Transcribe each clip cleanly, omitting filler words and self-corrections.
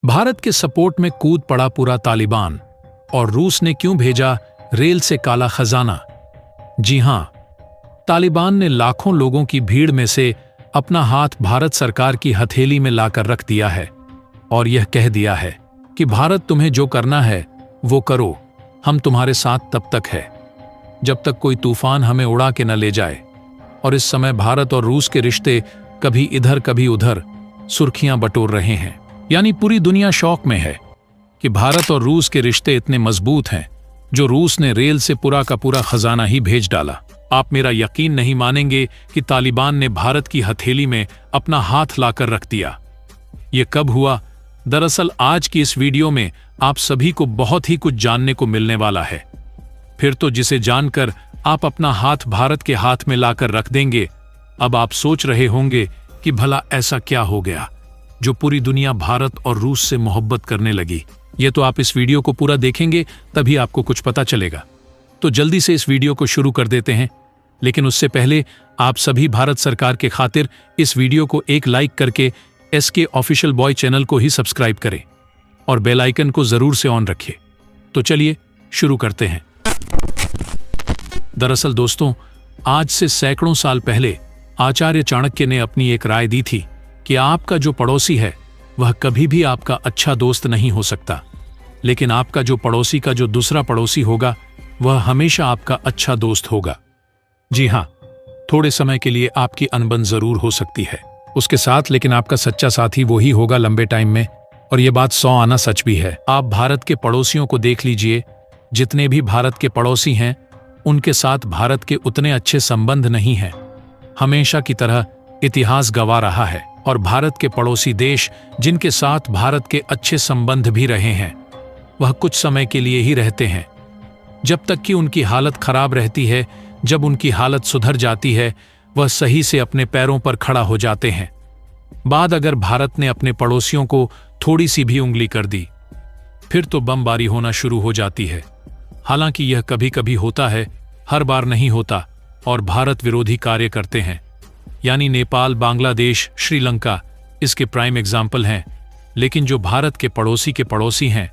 भारत के सपोर्ट में कूद पड़ा पूरा तालिबान, और रूस ने क्यों भेजा रेल से काला खजाना। जी हां, तालिबान ने लाखों लोगों की भीड़ में से अपना हाथ भारत सरकार की हथेली में लाकर रख दिया है और यह कह दिया है कि भारत तुम्हें जो करना है वो करो, हम तुम्हारे साथ तब तक है जब तक कोई तूफान हमें उड़ा के न ले जाए। और इस समय भारत और रूस के रिश्ते कभी इधर कभी उधर सुर्खियां बटोर रहे हैं। यानी पूरी दुनिया शौक में है कि भारत और रूस के रिश्ते इतने मजबूत हैं जो रूस ने रेल से पूरा का पूरा खजाना ही भेज डाला। आप मेरा यकीन नहीं मानेंगे कि तालिबान ने भारत की हथेली में अपना हाथ लाकर रख दिया। ये कब हुआ? दरअसल आज की इस वीडियो में आप सभी को बहुत ही कुछ जानने को मिलने वाला है। फिर तो जिसे जानकर आप अपना हाथ भारत के हाथ में लाकर रख देंगे। अब आप सोच रहे होंगे कि भला ऐसा क्या हो गया जो पूरी दुनिया भारत और रूस से मोहब्बत करने लगी। ये तो आप इस वीडियो को पूरा देखेंगे तभी आपको कुछ पता चलेगा। तो जल्दी से इस वीडियो को शुरू कर देते हैं, लेकिन उससे पहले आप सभी भारत सरकार के खातिर इस वीडियो को एक लाइक करके SK ऑफिशियल बॉय चैनल को ही सब्सक्राइब करें और बेल आइकन को जरूर से ऑन रखें। तो चलिए शुरू करते हैं। दरअसल दोस्तों, आज से सैकड़ों साल पहले आचार्य चाणक्य ने अपनी एक राय दी थी कि आपका जो पड़ोसी है वह कभी भी आपका अच्छा दोस्त नहीं हो सकता, लेकिन आपका जो पड़ोसी का जो दूसरा पड़ोसी होगा वह हमेशा आपका अच्छा दोस्त होगा। जी हां, थोड़े समय के लिए आपकी अनबन जरूर हो सकती है उसके साथ, लेकिन आपका सच्चा साथी वही होगा लंबे टाइम में। और ये बात 100 आना सच भी है। आप भारत के पड़ोसियों को देख लीजिए, जितने भी भारत के पड़ोसी हैं उनके साथ भारत के उतने अच्छे संबंध नहीं हैं। हमेशा की तरह इतिहास गवाह रहा है। और भारत के पड़ोसी देश जिनके साथ भारत के अच्छे संबंध भी रहे हैं वह कुछ समय के लिए ही रहते हैं, जब तक कि उनकी हालत खराब रहती है। जब उनकी हालत सुधर जाती है वह सही से अपने पैरों पर खड़ा हो जाते हैं। बाद अगर भारत ने अपने पड़ोसियों को थोड़ी सी भी उंगली कर दी फिर तो बमबारी होना शुरू हो जाती है। हालांकि यह कभी कभी होता है, हर बार नहीं होता, और भारत विरोधी कार्य करते हैं। यानी नेपाल, बांग्लादेश, श्रीलंका इसके प्राइम एग्जाम्पल हैं। लेकिन जो भारत के पड़ोसी हैं,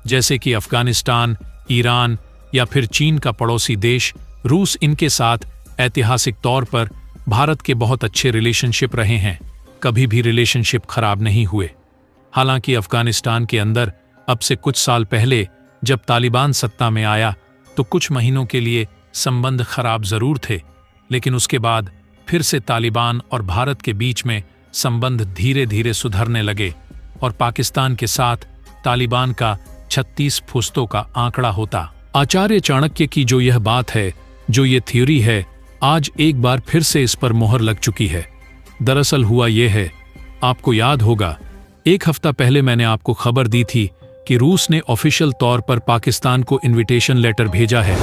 जैसे कि अफगानिस्तान, ईरान या फिर चीन का पड़ोसी देश रूस, इनके साथ ऐतिहासिक तौर पर भारत के बहुत अच्छे रिलेशनशिप रहे हैं। कभी भी रिलेशनशिप खराब नहीं हुए। हालांकि अफगानिस्तान के अंदर अब से कुछ साल पहले जब तालिबान सत्ता में आया तो कुछ महीनों के लिए संबंध खराब जरूर थे, लेकिन उसके बाद फिर से तालिबान और भारत के बीच में संबंध धीरे धीरे सुधरने लगे। और पाकिस्तान के साथ तालिबान का 36 फुस्तों का आंकड़ा होता। आचार्य चाणक्य की जो यह बात है, जो ये थ्योरी है, आज एक बार फिर से इस पर मोहर लग चुकी है। दरअसल हुआ यह है, आपको याद होगा एक हफ्ता पहले मैंने आपको खबर दी थी कि रूस ने ऑफिशियल तौर पर पाकिस्तान को इनविटेशन लेटर भेजा है,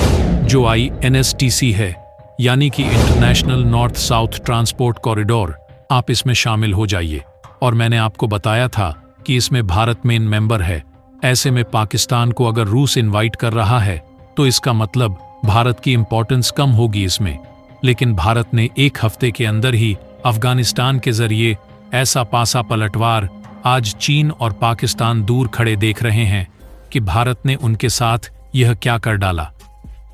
जो INSTC है, यानी कि international north south transport corridor. आप इसमें शामिल हो जाइए। और मैंने आपको बताया था कि इसमें भारत मेन मेंबर है। ऐसे में पाकिस्तान को अगर रूस इनवाइट कर रहा है तो इसका मतलब भारत की इंपॉर्टेंस कम होगी इसमें। लेकिन भारत ने एक हफ्ते के अंदर ही अफगानिस्तान के जरिए ऐसा पासा पलटवार, आज चीन और पाकिस्तान दूर खड़े देख रहे हैं कि भारत ने उनके साथ यह क्या कर डाला।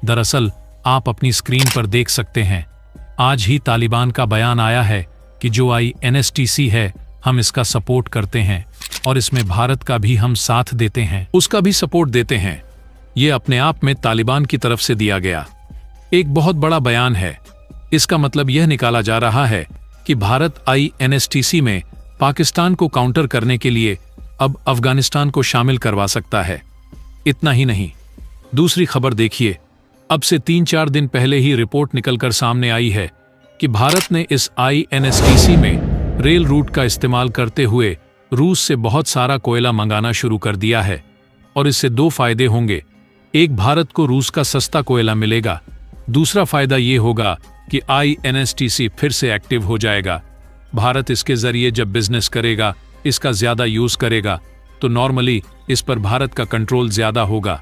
दरअसल आप अपनी स्क्रीन पर देख सकते हैं, आज ही तालिबान का बयान आया है कि जो INSTC है हम इसका सपोर्ट करते हैं और इसमें भारत का भी हम साथ देते हैं, उसका भी सपोर्ट देते हैं। ये अपने आप में तालिबान की तरफ से दिया गया एक बहुत बड़ा बयान है। इसका मतलब यह निकाला जा रहा है कि भारत INSTC में पाकिस्तान को काउंटर करने के लिए अब अफगानिस्तान को शामिल करवा सकता है। इतना ही नहीं, दूसरी खबर देखिए। अब से 3-4 दिन पहले ही रिपोर्ट निकलकर सामने आई है कि भारत ने इस INSTC में रेल रूट का इस्तेमाल करते हुए रूस से बहुत सारा कोयला मंगाना शुरू कर दिया है। और इससे 2 फायदे होंगे। एक, भारत को रूस का सस्ता कोयला मिलेगा। दूसरा फायदा ये होगा कि INSTC फिर से एक्टिव हो जाएगा। भारत इसके जरिए जब बिजनेस करेगा, इसका ज्यादा यूज करेगा, तो नॉर्मली इस पर भारत का कंट्रोल ज्यादा होगा।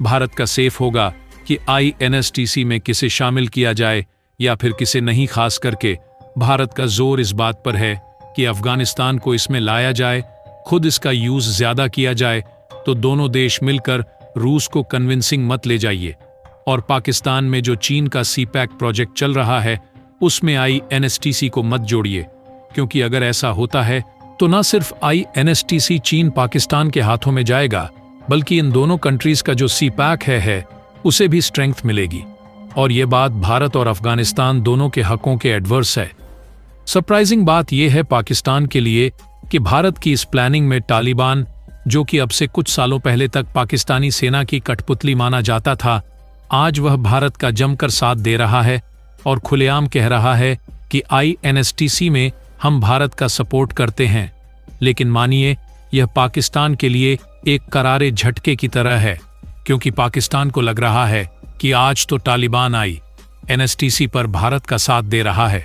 भारत का सेफ होगा कि INSTC में किसे शामिल किया जाए या फिर किसे नहीं। खास करके भारत का जोर इस बात पर है कि अफगानिस्तान को इसमें लाया जाए, खुद इसका यूज ज्यादा किया जाए तो दोनों देश मिलकर रूस को कन्विंसिंग मत ले जाइए, और पाकिस्तान में जो चीन का सीपैक प्रोजेक्ट चल रहा है उसमें INSTC को मत जोड़िए, क्योंकि अगर ऐसा होता है तो न सिर्फ INSTC चीन पाकिस्तान के हाथों में जाएगा, बल्कि इन दोनों कंट्रीज का जो सीपैक है उसे भी स्ट्रेंथ मिलेगी, और ये बात भारत और अफगानिस्तान दोनों के हकों के एडवर्स है। सरप्राइजिंग बात यह है पाकिस्तान के लिए कि भारत की इस प्लानिंग में तालिबान, जो कि अब से कुछ सालों पहले तक पाकिस्तानी सेना की कठपुतली माना जाता था, आज वह भारत का जमकर साथ दे रहा है और खुलेआम कह रहा है कि INSTC में हम भारत का सपोर्ट करते हैं। लेकिन मानिए, यह पाकिस्तान के लिए एक करारे झटके की तरह है, क्योंकि पाकिस्तान को लग रहा है कि आज तो तालिबान INSTC पर भारत का साथ दे रहा है,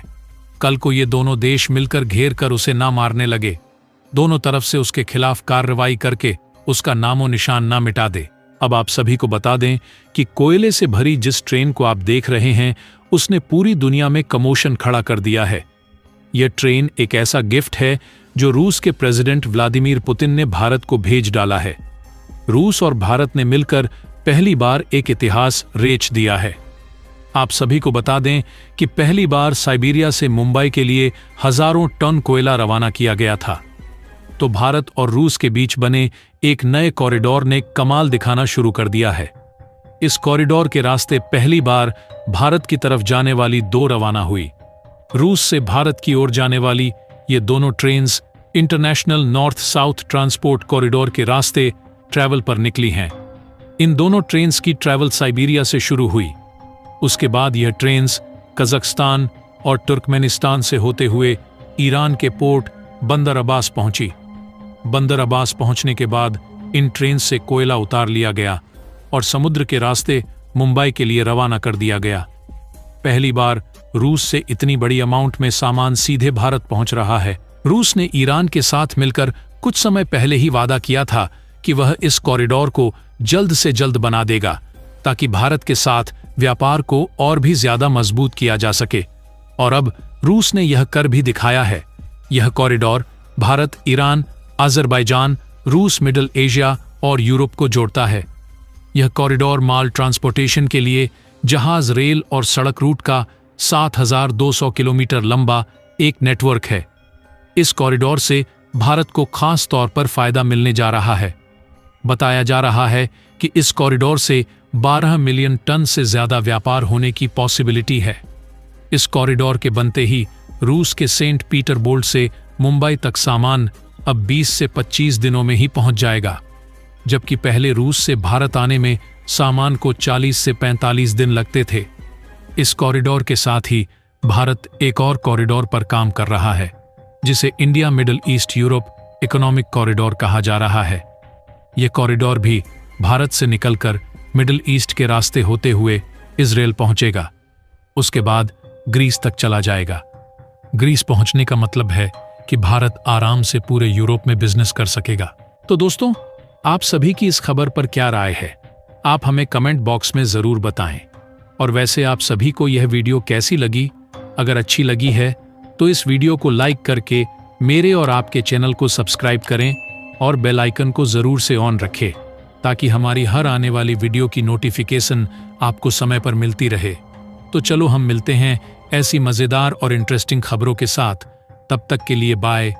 कल को ये दोनों देश मिलकर घेर कर उसे ना मारने लगे, दोनों तरफ से उसके खिलाफ कार्रवाई करके उसका नामो निशान ना मिटा दे। अब आप सभी को बता दें कि कोयले से भरी जिस ट्रेन को आप देख रहे हैं उसने पूरी दुनिया में कमोशन खड़ा कर दिया है। यह ट्रेन एक ऐसा गिफ्ट है जो रूस के प्रेसिडेंट व्लादिमीर पुतिन ने भारत को भेज डाला है। रूस और भारत ने मिलकर पहली बार एक इतिहास रेच दिया है। आप सभी को बता दें कि पहली बार साइबेरिया से मुंबई के लिए हजारों टन कोयला रवाना किया गया था, तो भारत और रूस के बीच बने एक नए कॉरिडोर ने कमाल दिखाना शुरू कर दिया है। इस कॉरिडोर के रास्ते पहली बार भारत की तरफ जाने वाली 2 रवाना हुई। रूस से भारत की ओर जाने वाली ये दोनों trains international north south transport corridor के रास्ते ट्रैवल पर निकली हैं। इन दोनों ट्रेन्स की ट्रैवल साइबेरिया से शुरू हुई। उसके बाद यह ट्रेन्स कजाकिस्तान और तुर्कमेनिस्तान से होते हुए ईरान के पोर्ट बंदर अब्बास पहुंची। बंदर अब्बास पहुंचने के बाद इन ट्रेन से कोयला उतार लिया गया और समुद्र के रास्ते मुंबई के लिए रवाना कर दिया गया। पहली बार रूस से इतनी बड़ी अमाउंट में सामान सीधे भारत पहुंच रहा है। रूस ने ईरान के साथ मिलकर कुछ समय पहले ही वादा किया था कि वह इस कॉरिडोर को जल्द से जल्द बना देगा, ताकि भारत के साथ व्यापार को और भी ज्यादा मजबूत किया जा सके, और अब रूस ने यह कर भी दिखाया है। यह कॉरिडोर भारत, ईरान, अजरबैजान, रूस, मिडिल एशिया और यूरोप को जोड़ता है। यह कॉरिडोर माल ट्रांसपोर्टेशन के लिए जहाज, रेल और सड़क रूट का 7,200 किलोमीटर लंबा एक नेटवर्क है। इस कॉरिडोर से भारत को खास तौर पर फायदा मिलने जा रहा है। बताया जा रहा है कि इस कॉरिडोर से 12 मिलियन टन से ज्यादा व्यापार होने की पॉसिबिलिटी है। इस कॉरिडोर के बनते ही रूस के सेंट पीटरबोर्ग से मुंबई तक सामान अब 20 से 25 दिनों में ही पहुंच जाएगा, जबकि पहले रूस से भारत आने में सामान को 40 से 45 दिन लगते थे। इस कॉरिडोर के साथ ही भारत एक और कॉरिडोर पर काम कर रहा है, जिसे India middle east Europe economic corridor कहा जा रहा है। यह कॉरिडोर भी भारत से निकलकर मिडिल ईस्ट के रास्ते होते हुए इजराइल पहुंचेगा, उसके बाद ग्रीस तक चला जाएगा। ग्रीस पहुंचने का मतलब है कि भारत आराम से पूरे यूरोप में बिजनेस कर सकेगा। तो दोस्तों, आप सभी की इस खबर पर क्या राय है, आप हमें कमेंट बॉक्स में जरूर बताएं। और वैसे आप सभी को यह वीडियो कैसी लगी? अगर अच्छी लगी है तो इस वीडियो को लाइक करके मेरे और आपके चैनल को सब्सक्राइब करें और बेल आइकन को जरूर से ऑन रखें, ताकि हमारी हर आने वाली वीडियो की नोटिफिकेशन आपको समय पर मिलती रहे। तो चलो हम मिलते हैं ऐसी मजेदार और इंटरेस्टिंग खबरों के साथ। तब तक के लिए बाय।